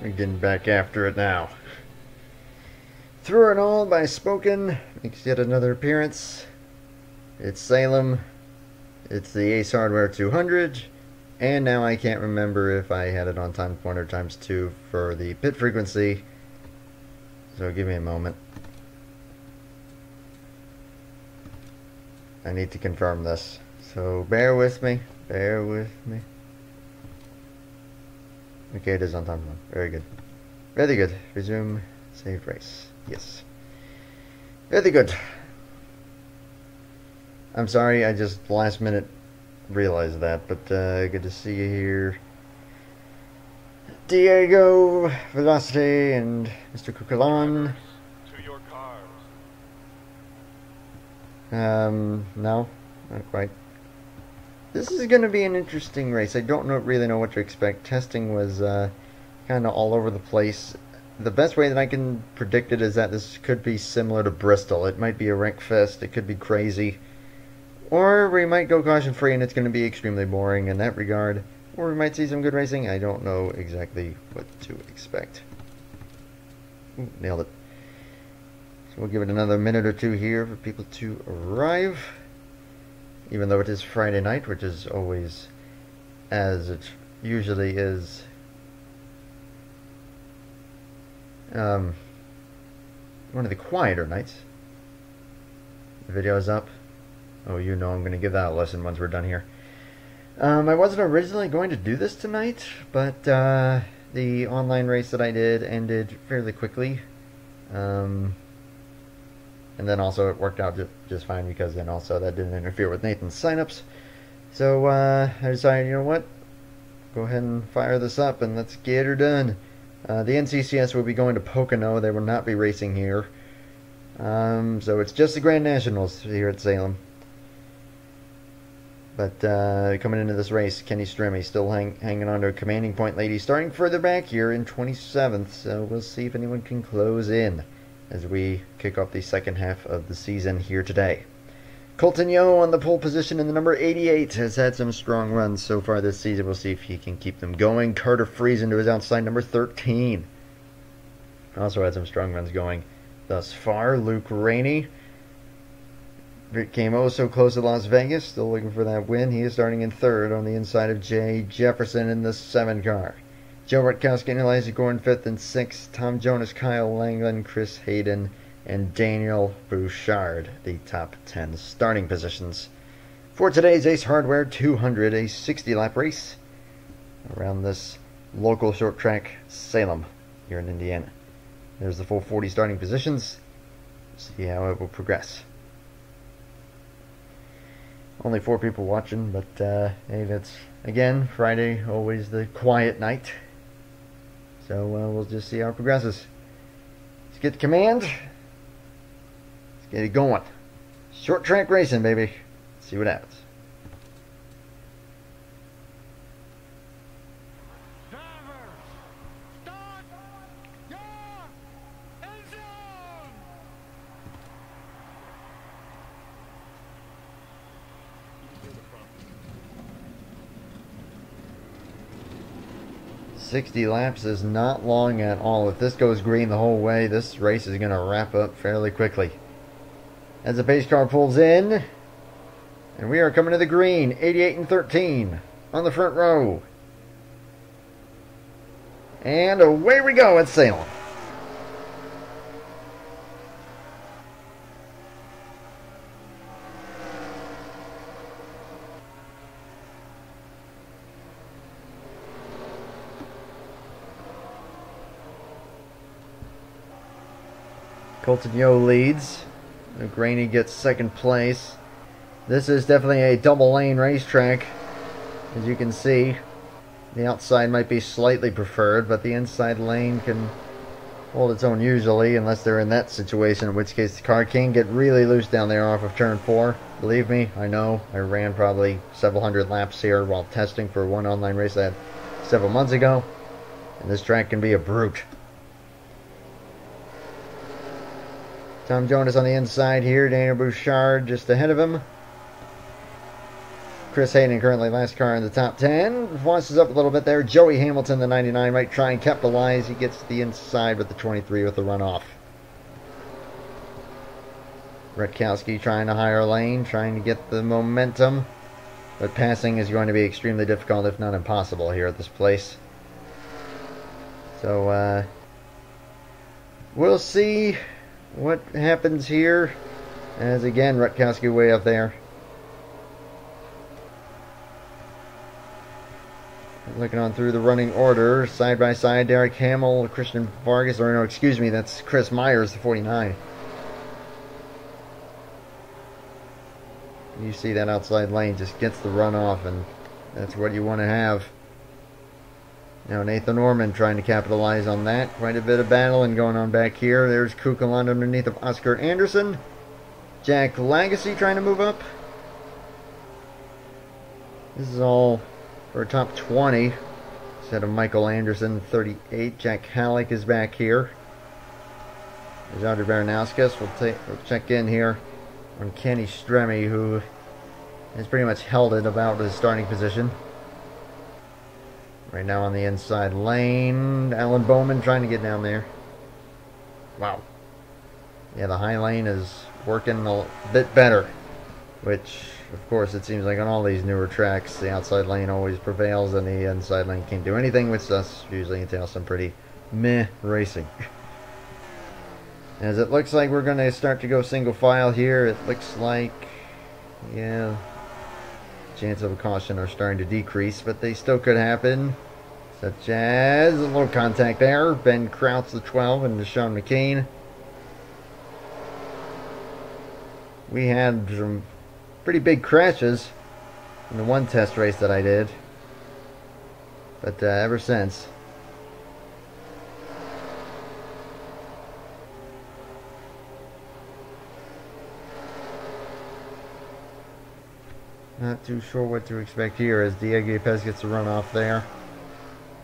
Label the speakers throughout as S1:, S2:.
S1: We're getting back after it now. Through it all by Spoken makes yet another appearance. It's Salem. It's the Ace Hardware 200. And now I can't remember if I had it on times 1 or times 2 for the pit frequency. So give me a moment. I need to confirm this. So bear with me. Bear with me. Okay, it is on times 1. Very good. Very good. Resume saved race. Yes. Very good. I'm sorry, I just last minute realized that, but good to see you here. Diego, Velocity, and Mr. Kukalan.
S2: To your cars.
S1: No, not quite. This is going to be an interesting race. I don't really know what to expect. Testing was kind of all over the place. The best way that I can predict it is that this could be similar to Bristol. It might be a wreck fest. It could be crazy. Or we might go caution free and it's going to be extremely boring in that regard. Or we might see some good racing. I don't know exactly what to expect. Ooh, nailed it. So we'll give it another minute or two here for people to arrive. Even though it is Friday night, which is always, as it usually is, one of the quieter nights. The video is up. Oh, you know I'm going to give that a lesson once we're done here. I wasn't originally going to do this tonight, but the online race that I did ended fairly quickly. And then also it worked out just fine because then also that didn't interfere with Nathan's signups. So I decided, you know what? Go ahead and fire this up and let's get her done. The NCCS will be going to Pocono. They will not be racing here. So it's just the Grand Nationals here at Salem. But coming into this race, Kenny Strimmy still hanging on to a commanding point lady, starting further back here in 27th. So we'll see if anyone can close in as we kick off the second half of the season here today. Colton Yo on the pole position in the number 88 has had some strong runs so far this season. We'll see if he can keep them going. Carter Friesen to his outside number 13. Also had some strong runs going thus far. Luke Rainey came oh so close to Las Vegas, still looking for that win. He is starting in third on the inside of Jay Jefferson in the 7 car. Joe Rutkowski and Elijah Gordon 5th and 6th. Tom Jonas, Kyle Langland, Chris Hayden, and Daniel Bouchard, the top 10 starting positions for today's Ace Hardware 200, a 60-lap race around this local short track, Salem, here in Indiana. There's the full 40 starting positions. See how it will progress. Only 4 people watching, but hey, that's, again, Friday, always the quiet night. So we'll just see how it progresses. Let's get the command. Let's get it going. Short track racing, baby. Let's see what happens.
S2: Driver, start your engine!
S1: 60 laps is not long at all. If this goes green the whole way, this race is going to wrap up fairly quickly. As the pace car pulls in, and we are coming to the green, 88 and 13 on the front row. And away we go at Salem. Colton Yo leads. Graney gets second place. This is definitely a double lane racetrack. As you can see, the outside might be slightly preferred, but the inside lane can hold its own usually, unless they're in that situation, in which case the car can get really loose down there off of turn 4. Believe me, I know. I ran probably several hundred laps here while testing for one online race I had several months ago, and this track can be a brute. Tom Jonas on the inside here. Daniel Bouchard just ahead of him. Chris Hayden currently last car in the top 10. Washes up a little bit there. Joey Hamilton, the 99, might try and capitalize. He gets to the inside with the 23 with the runoff. Rutkowski trying to higher lane, trying to get the momentum. But passing is going to be extremely difficult, if not impossible, here at this place. So, we'll see what happens here. As again, Rutkowski way up there. Looking on through the running order, side by side, Derek Hamill, Christian Vargas, or no, excuse me, that's Chris Myers, the 49. You see that outside lane just gets the runoff, and that's what you want to have. Now Nathan Orman trying to capitalize on that. Quite a bit of battling going on back here. There's Kukeland underneath of Oscar Anderson. Jack Lagacy trying to move up. This is all for a top 20. Instead of Michael Anderson, 38. Jack Halleck is back here. There's Audrey Baranowskis. We'll check in here on Kenny Stremme, who has pretty much held it about his starting position. Right now on the inside lane, Alan Bowman trying to get down there. Wow. Yeah, the high lane is working a bit better, which, of course, it seems like on all these newer tracks, the outside lane always prevails and the inside lane can't do anything, which thus usually entails some pretty meh racing. As it looks like we're going to start to go single file here, it looks like, yeah, chance of a caution are starting to decrease, but they still could happen. Such as a little contact there. Ben Krautz, the 12, and Deshaun McCain. We had some pretty big crashes in the one test race that I did, but ever since, not too sure what to expect here as Diego Pez gets a run off there.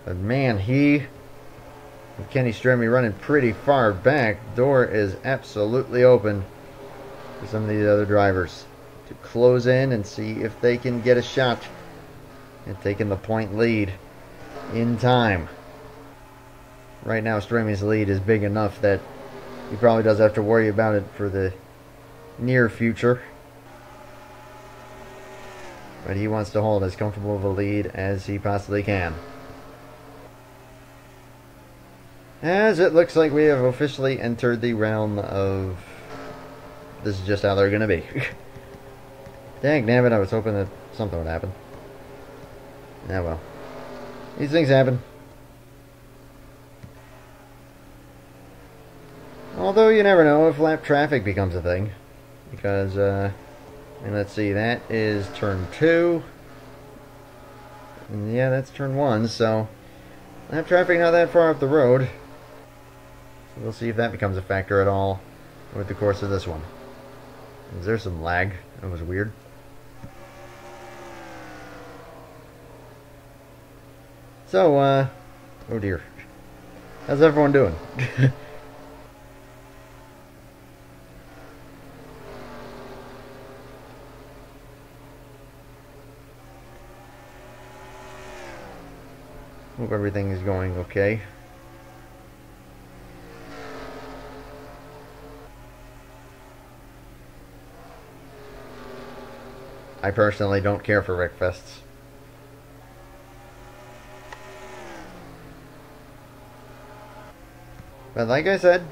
S1: But man, he and Kenny Stremme running pretty far back. Door is absolutely open for some of these other drivers to close in and see if they can get a shot at taking the point lead in time. Right now, Stremme's lead is big enough that he probably doesn't have to worry about it for the near future. But he wants to hold as comfortable of a lead as he possibly can. As it looks like we have officially entered the realm of this is just how they're going to be. Dang nabbit, I was hoping that something would happen. Yeah, well. These things happen. Although you never know if lap traffic becomes a thing. Because, and let's see, that is turn 2. And yeah, that's turn 1, so lap traffic not that far up the road. So we'll see if that becomes a factor at all with the course of this one. Is there some lag? That was weird. So, oh dear. How's everyone doing? Hope everything is going okay. I personally don't care for wreckfests. But like I said,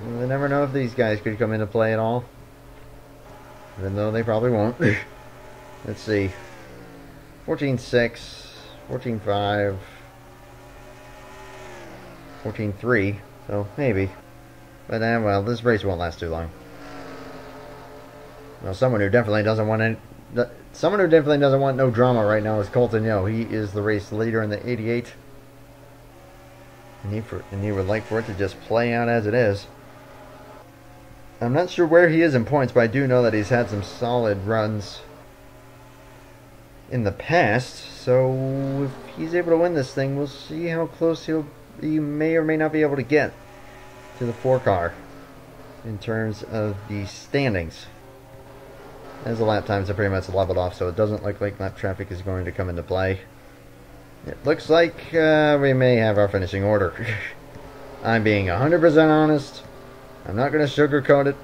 S1: you never know if these guys could come into play at all. Even though they probably won't. Let's see. 14.6, 14.5, 14.3, so maybe. But well, this race won't last too long. Well, someone who definitely doesn't want no drama right now is Colton Yo. He is the race leader in the 88. And he would like for it to just play out as it is. I'm not sure where he is in points, but I do know that he's had some solid runs in the past. So if he's able to win this thing, we'll see how close he may or may not be able to get to the 4 car in terms of the standings. as the lap times are pretty much leveled off, so it doesn't look like lap traffic is going to come into play. It looks like we may have our finishing order. I'm being 100% honest. I'm not going to sugarcoat it.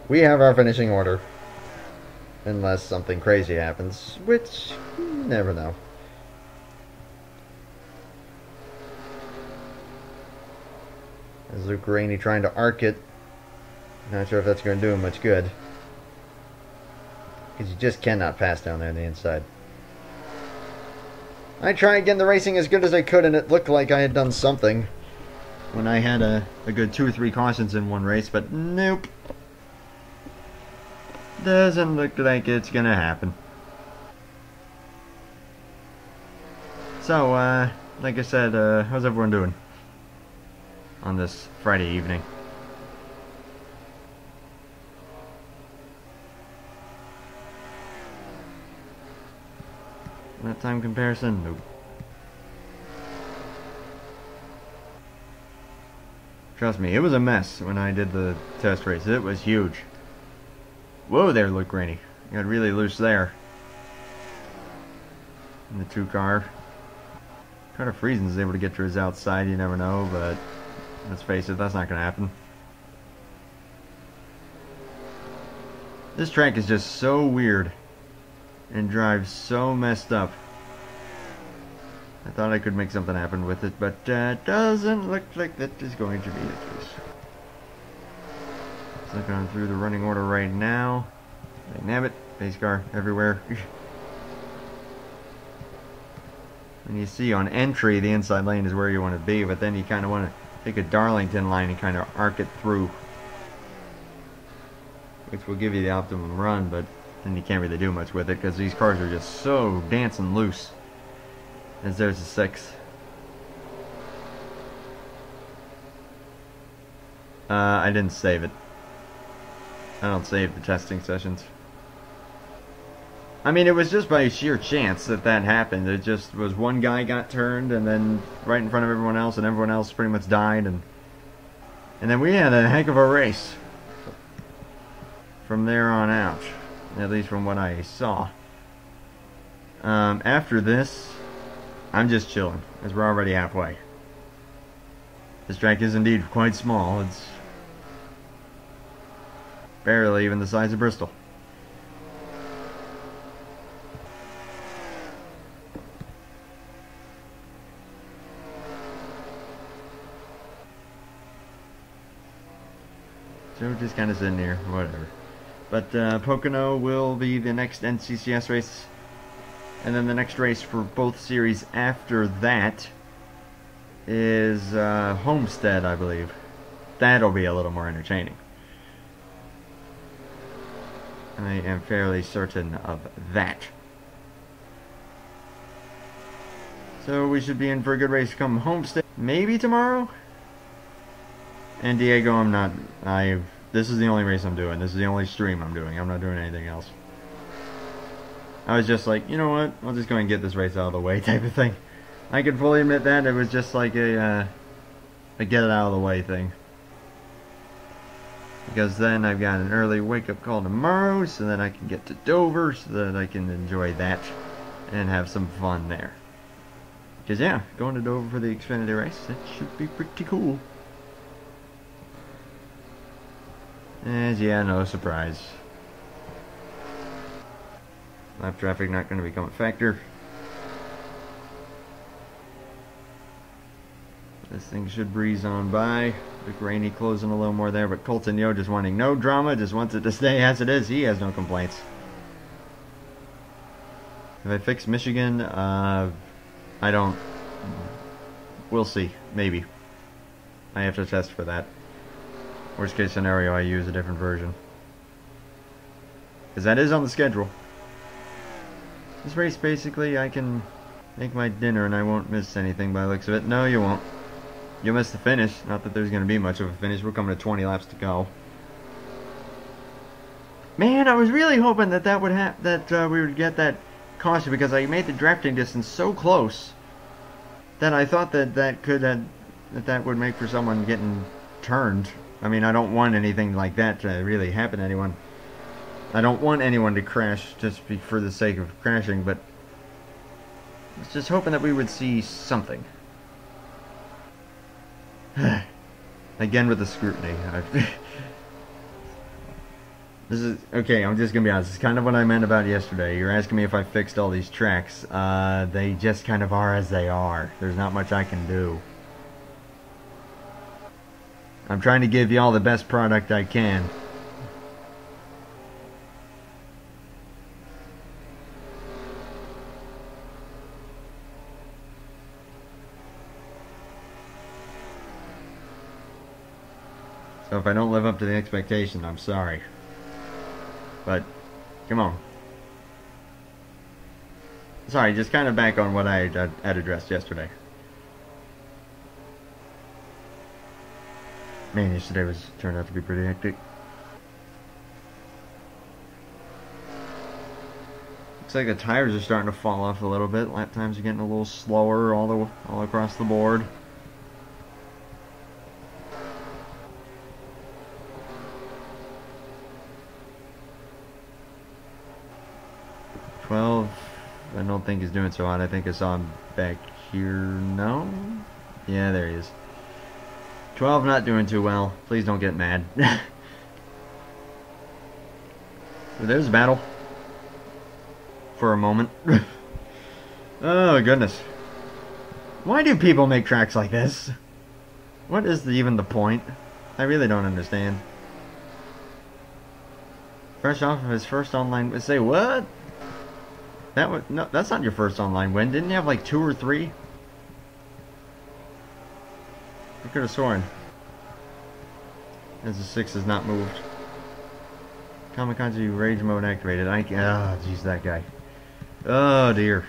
S1: We have our finishing order. Unless something crazy happens, which you never know. As Luke Rainey trying to arc it. Not sure if that's going to do him much good. Because you just cannot pass down there on the inside. I tried getting the racing as good as I could, and it looked like I had done something when I had a good 2 or 3 cautions in one race, but nope. Doesn't look like it's gonna happen. So, like I said, how's everyone doing on this Friday evening? That time comparison? Nope. Trust me, it was a mess when I did the test race. It was huge. Whoa there, Luke Rainey. Got really loose there. In the 2 car. Carter Friesen's able to get to his outside, you never know, but let's face it, that's not going to happen. This track is just so weird and drives so messed up. I thought I could make something happen with it, but doesn't look like that is going to be the case. Looking through the running order right now. Nabbit, pace car everywhere. And you see on entry, the inside lane is where you want to be, but then you kind of want to take a Darlington line and kind of arc it through, which will give you the optimum run, but then you can't really do much with it because these cars are just so dancing loose. As there's a 6. I didn't save it. I don't save the testing sessions. I mean, it was just by sheer chance that that happened. It just was one guy got turned, and then right in front of everyone else, and everyone else pretty much died, and then we had a heck of a race from there on out, at least from what I saw. After this, I'm just chilling, as we're already halfway. This track is indeed quite small. It's barely even the size of Bristol. So just kind of sitting here, whatever. But Pocono will be the next NCCS race. And then the next race for both series after that is Homestead, I believe. That'll be a little more entertaining. I am fairly certain of that. So we should be in for a good race come Homestead. Maybe tomorrow? And Diego, I'm not... This is the only race I'm doing. This is the only stream I'm doing. I'm not doing anything else. I was just like, you know what? I'll just go and get this race out of the way type of thing. I can fully admit that. It was just like a get it out of the way thing. Because then I've got an early wake-up call tomorrow, so that I can get to Dover, so that I can enjoy that and have some fun there. Because yeah, going to Dover for the Xfinity race, that should be pretty cool. And yeah, no surprise. Lap traffic not going to become a factor. This thing should breeze on by. Luke Rainey closing a little more there, but Colton Yo just wanting no drama, just wants it to stay as it is. He has no complaints. If I fix Michigan, I don't... We'll see. Maybe. I have to test for that. Worst case scenario, I use a different version. Because that is on the schedule. This race, basically, I can make my dinner and I won't miss anything by the looks of it. No, you won't. You'll miss the finish. Not that there's going to be much of a finish. We're coming to 20 laps to go. Man, I was really hoping that that would we would get that caution, because I made the drafting distance so close that I thought that that would make for someone getting turned. I mean, I don't want anything like that to really happen to anyone. I don't want anyone to crash just for the sake of crashing, but I was just hoping that we would see something. Again with the scrutiny. This is okay. I'm just gonna be honest. It's kind of what I meant about yesterday. You're asking me if I fixed all these tracks. They just kind of are as they are. There's not much I can do. I'm trying to give you all the best product I can. So if I don't live up to the expectation, I'm sorry. But, come on. Sorry, just kind of back on what I had addressed yesterday. Man, yesterday turned out to be pretty hectic. Looks like the tires are starting to fall off a little bit. Lap times are getting a little slower all across the board. I don't think he's doing so hot. I think I saw him back here. No? Yeah, there he is. 12 not doing too well. Please don't get mad. There's a battle. For a moment. Oh, goodness. Why do people make tracks like this? What is even the point? I really don't understand. Fresh off of his first online... Say what? No, that's not your first online win. Didn't you have like 2 or 3? I could have sworn. As the 6 is not moved. Kamikaze rage mode activated. Oh, jeez, that guy. Oh dear.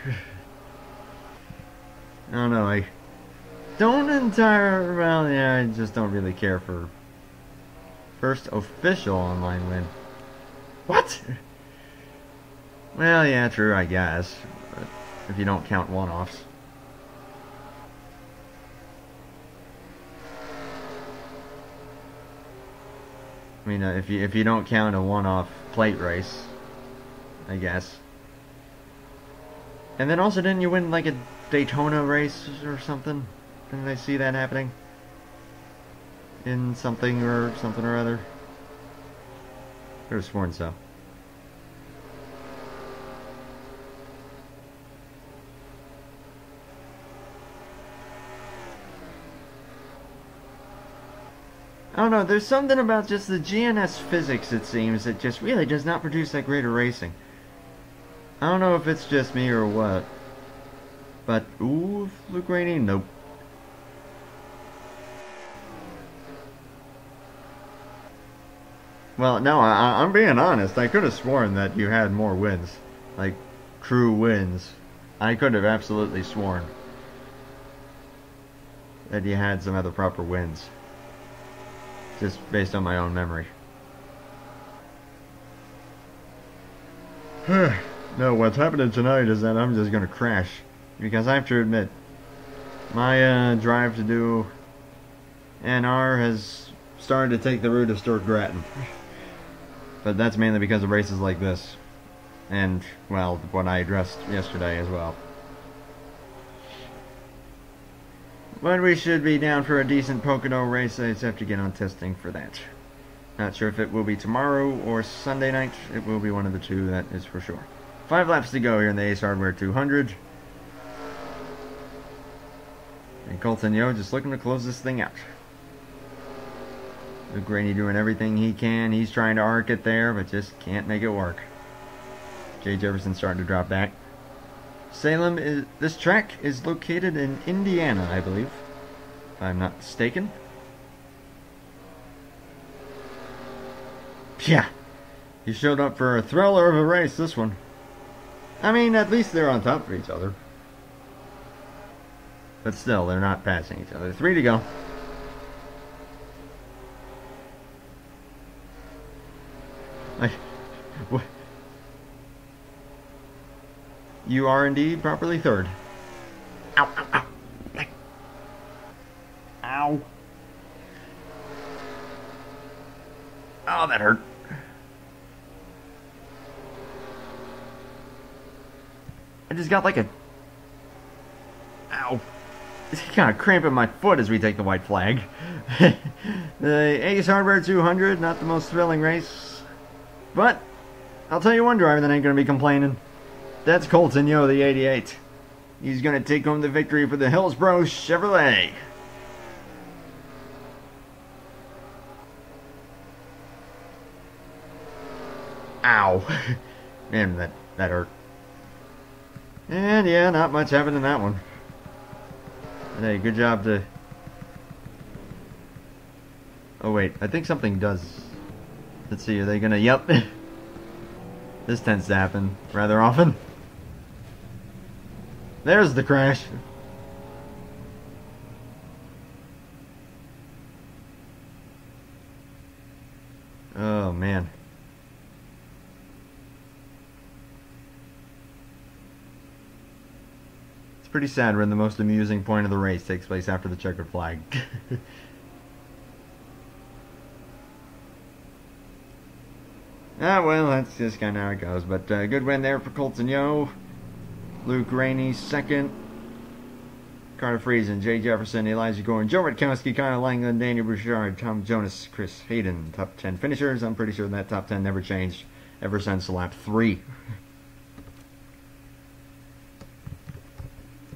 S1: Oh no, I don't well, yeah, I just don't really care for first official online win. What? Well, yeah, true, I guess. But if you don't count one-offs. I mean, if you don't count a one-off plate race, I guess. And then also, didn't you win like a Daytona race or something? Didn't I see that happening? In something or other? I could have sworn so. I don't know, there's something about just the GNS physics, it seems, that just really does not produce that great of racing. I don't know if it's just me or what. But, ooh, Luke Rainey, nope. Well, no, I'm being honest. I could have sworn that you had more wins. Like, true wins. I could have absolutely sworn that you had some other proper wins. Just based on my own memory. No, what's happening tonight is that I'm just going to crash. Because I have to admit, my drive to do NR has started to take the route of Stuart Grattan. But that's mainly because of races like this. And, well, what I addressed yesterday as well. But we should be down for a decent Pocono race. I just have to get on testing for that. Not sure if it will be tomorrow or Sunday night. It will be one of the two, that is for sure. 5 laps to go here in the Ace Hardware 200. And Colton Yo just looking to close this thing out. Luke Rainey doing everything he can. He's trying to arc it there, but just can't make it work. Jay Jefferson starting to drop back. Salem this track is located in Indiana, I believe, if I'm not mistaken. Yeah, he showed up for a thriller of a race, this one. I mean, at least they're on top of each other. But still, they're not passing each other. 3 to go. What? You are indeed properly third. Ow, ow, ow. Ow. Oh, that hurt. just got like a... Ow. It's kind of cramping my foot as we take the white flag. The Ace Hardware 200, not the most thrilling race. But, I'll tell you one driver that ain't going to be complaining. That's Colton Yo, the 88. He's going to take home the victory for the Hillsborough Chevrolet. Ow. Man, that hurt. And yeah, not much happened in that one. But hey, good job to... Oh wait, I think something does... Let's see, are they gonna... Yep. This tends to happen rather often. There's the crash. Oh man. It's pretty sad when the most amusing point of the race takes place after the checkered flag. Ah, well, that's just kind of how it goes. But good win there for Colton Yo. Luke Rainey second. Carter Friesen, Jay Jefferson, Elijah Gordon, Joe Rutkowski, Kyle Langland, Daniel Bouchard, Tom Jonas, Chris Hayden. Top 10 finishers. I'm pretty sure that top 10 never changed ever since lap 3.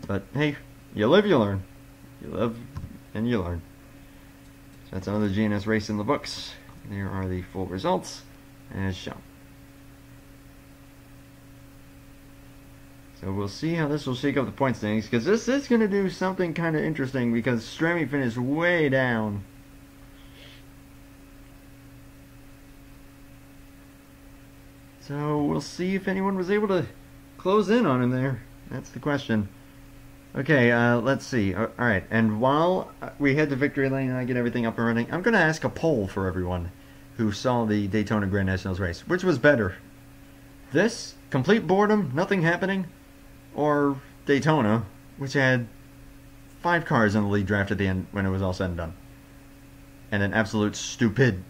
S1: But hey, you live, you learn. You live and you learn. So that's another GNS race in the books. There are the full results as shown. So we'll see how this will shake up the point standings, because this is going to do something kind of interesting, because Stremme finished way down. So we'll see if anyone was able to close in on him there. That's the question. Okay, let's see. Alright, and while we head to victory lane and I get everything up and running, I'm going to ask a poll for everyone who saw the Daytona Grand Nationals race. Which was better? This, complete boredom, nothing happening, or Daytona, which had 5 cars in the lead draft at the end when it was all said and done? And an absolute stupid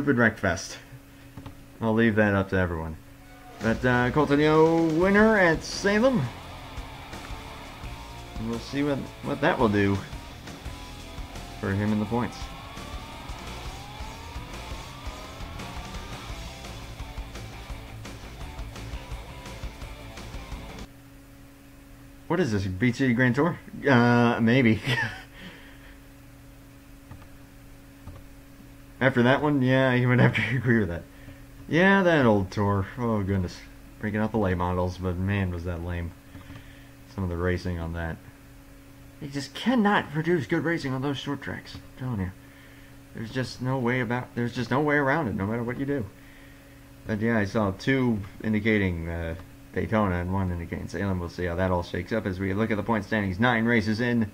S1: wreck fest. I'll leave that up to everyone. But Colton Yo winner at Salem. And we'll see what that will do for him in the points. What is this, Beach City Grand Tour? Maybe. After that one, yeah, you would have to agree with that. Yeah, that old tour. Oh, goodness. Breaking out the late models, but man, was that lame. Some of the racing on that. You just cannot produce good racing on those short tracks. I'm telling you. There's just no way around it, no matter what you do. But yeah, I saw 2 indicating Daytona and 1 indicating Salem. We'll see how that all shakes up as we look at the point standings. 9 races in,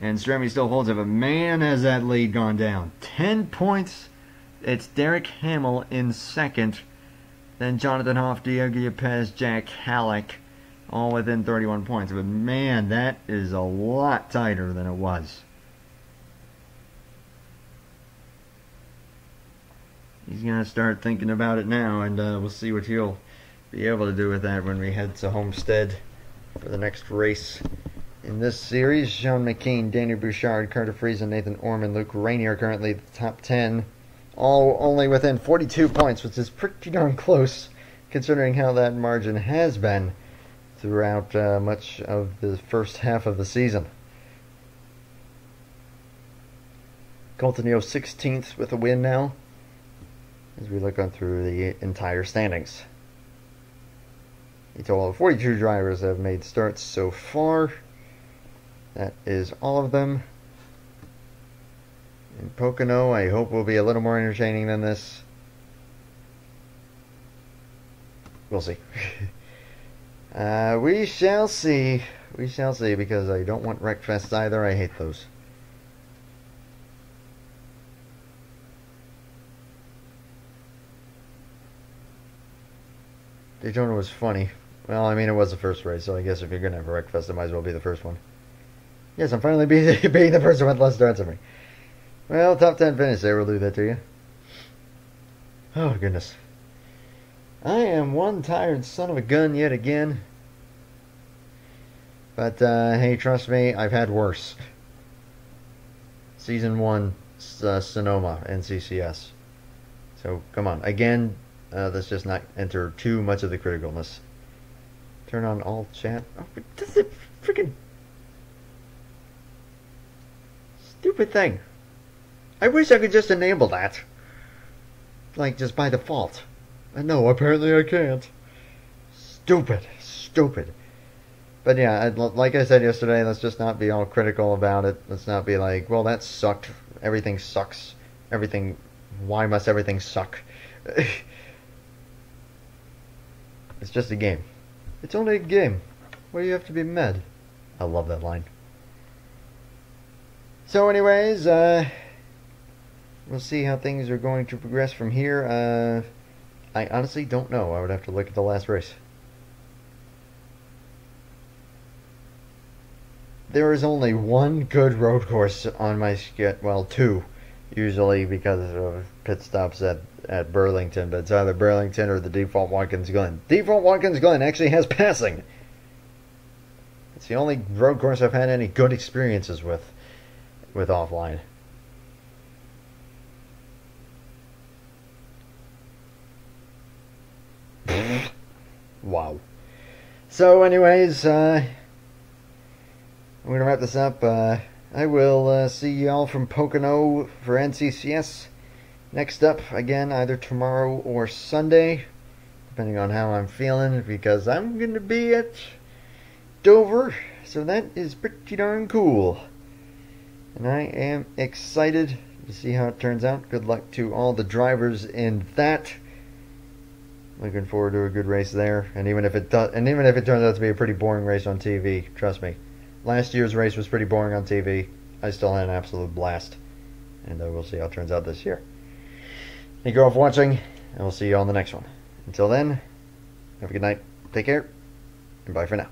S1: and Stremme still holds it, but man, has that lead gone down. 10 points. It's Derek Hamill in second, then Jonathan Hoff, Diego Yepes, Jack Halleck, all within 31 points. But man, that is a lot tighter than it was. He's going to start thinking about it now, and we'll see what he'll be able to do with that when we head to Homestead for the next race in this series. Sean McKean, Daniel Bouchard, Carter Friesen, Nathan Orman, Luke Rainey are currently the top 10. All only within 42 points, which is pretty darn close, considering how that margin has been throughout much of the first half of the season. Colton Yo 16th with a win now, as we look on through the entire standings. A total of 42 drivers have made starts so far. That is all of them. In Pocono, I hope will be a little more entertaining than this. We'll see. We shall see. We shall see, because I don't want Wreckfests either. I hate those. Daytona was funny. Well, I mean, it was the first race, so I guess if you're going to have a Wreckfest, it might as well be the first one. Yes, I'm finally being the person with less starts than me. Well, top 10 finish there will do that to you. Oh, goodness. I am one tired son of a gun yet again. But hey, trust me, I've had worse. Season 1, Sonoma, NCCS. So, come on. Again, let's just not enter too much of the criticalness. Turn on all chat. Oh, this is a freaking stupid thing. I wish I could just enable that. Like, just by default. And no, apparently I can't. Stupid. Stupid. But yeah, like I said yesterday, let's just not be all critical about it. Let's not be like, well, that sucked. Everything sucks. Everything... Why must everything suck? It's just a game. It's only a game. Why do you have to be mad? I love that line. So anyways, we'll see how things are going to progress from here. I honestly don't know. I would have to look at the last race. There is only one good road course on my schedule. Well, two, usually because of pit stops at Burlington. But it's either Burlington or the default Watkins Glen. Default Watkins Glen actually has passing. It's the only road course I've had any good experiences with offline. Wow. So anyways, I'm going to wrap this up. I will see y'all from Pocono for NCCS. Next up, again, either tomorrow or Sunday, depending on how I'm feeling, because I'm going to be at Dover, so that is pretty darn cool. And I am excited to see how it turns out. Good luck to all the drivers in that. Looking forward to a good race there. And even if it turns out to be a pretty boring race on TV, trust me. Last year's race was pretty boring on TV. I still had an absolute blast. And we'll see how it turns out this year. Thank you all for watching, and we'll see you on the next one. Until then, have a good night, take care, and bye for now.